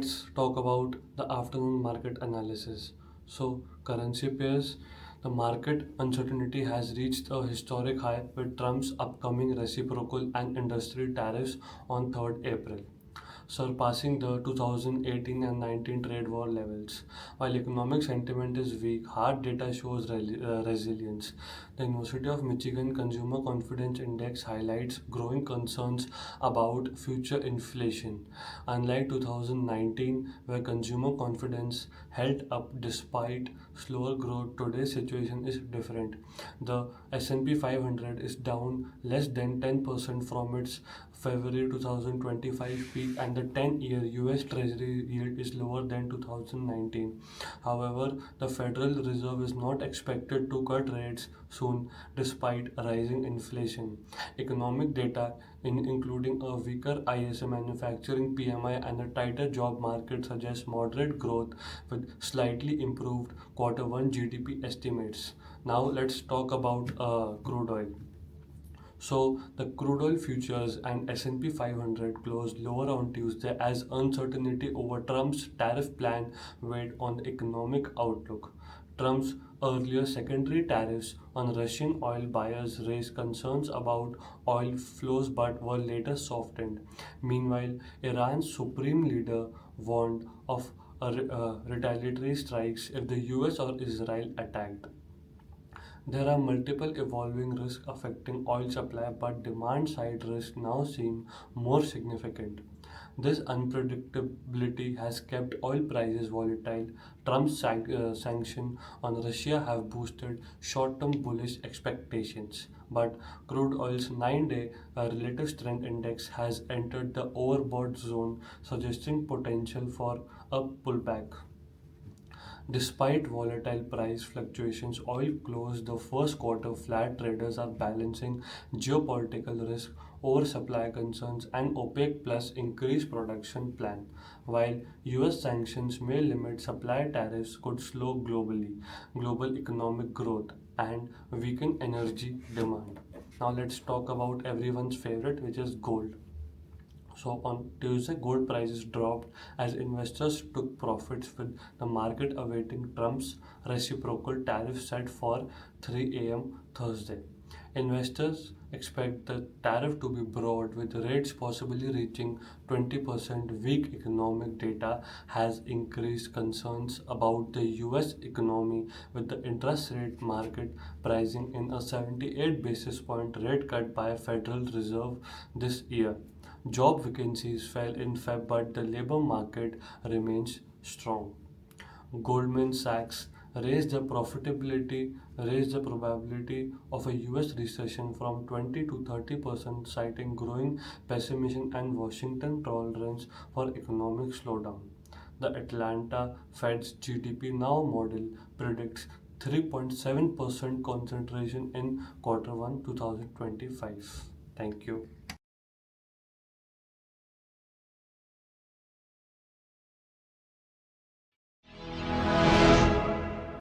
let's talk about the afternoon market analysis. So, currency pairs, the market uncertainty has reached a historic high with Trump's upcoming reciprocal and industry tariffs on 3rd April, surpassing the 2018 and 19 trade war levels. While economic sentiment is weak, hard data shows resilience. The University of Michigan Consumer Confidence Index highlights growing concerns about future inflation. Unlike 2019, where consumer confidence held up despite slower growth, today's situation is different. The S&P 500 is down less than 10% from its February 2025 peak, and the 10-year US Treasury yield is lower than 2019. However, the Federal Reserve is not expected to cut rates soon despite rising inflation. Economic data, including a weaker ISM manufacturing PMI and a tighter job market, suggests moderate growth with slightly improved Q1 GDP estimates. Now let's talk about crude oil. So the crude oil futures and S&P 500 closed lower on Tuesday as uncertainty over Trump's tariff plan weighed on the economic outlook. Trump's earlier secondary tariffs on Russian oil buyers raised concerns about oil flows but were later softened. Meanwhile, Iran's supreme leader warned of retaliatory strikes if the US or Israel attacked. There are multiple evolving risks affecting oil supply, but demand side risks now seem more significant. This unpredictability has kept oil prices volatile. Trump's sanctions on Russia have boosted short term bullish expectations, but crude oil's 9-day relative strength index has entered the overbought zone, suggesting potential for a pullback. Despite volatile price fluctuations, oil closed the first quarter flat. Traders are balancing geopolitical risk, oversupply concerns, and OPEC plus increased production plan. While US sanctions may limit supply, tariffs could slow global economic growth and weaken energy demand. Now let's talk about everyone's favorite, which is gold. So on Tuesday, gold prices dropped as investors took profits with the market awaiting Trump's reciprocal tariff set for 3 a.m. Thursday. Investors expect the tariff to be broad, with rates possibly reaching 20%. Weak economic data has increased concerns about the US economy, with the interest rate market pricing in a 78 basis point rate cut by Federal Reserve this year. Job vacancies fell in Feb, but the labor market remains strong. Goldman Sachs raised the probability of a US recession from 20 to 30%, citing growing pessimism and Washington tolerance for economic slowdown. The Atlanta Fed's GDP Now model predicts 3.7% concentration in Q1 2025. Thank you.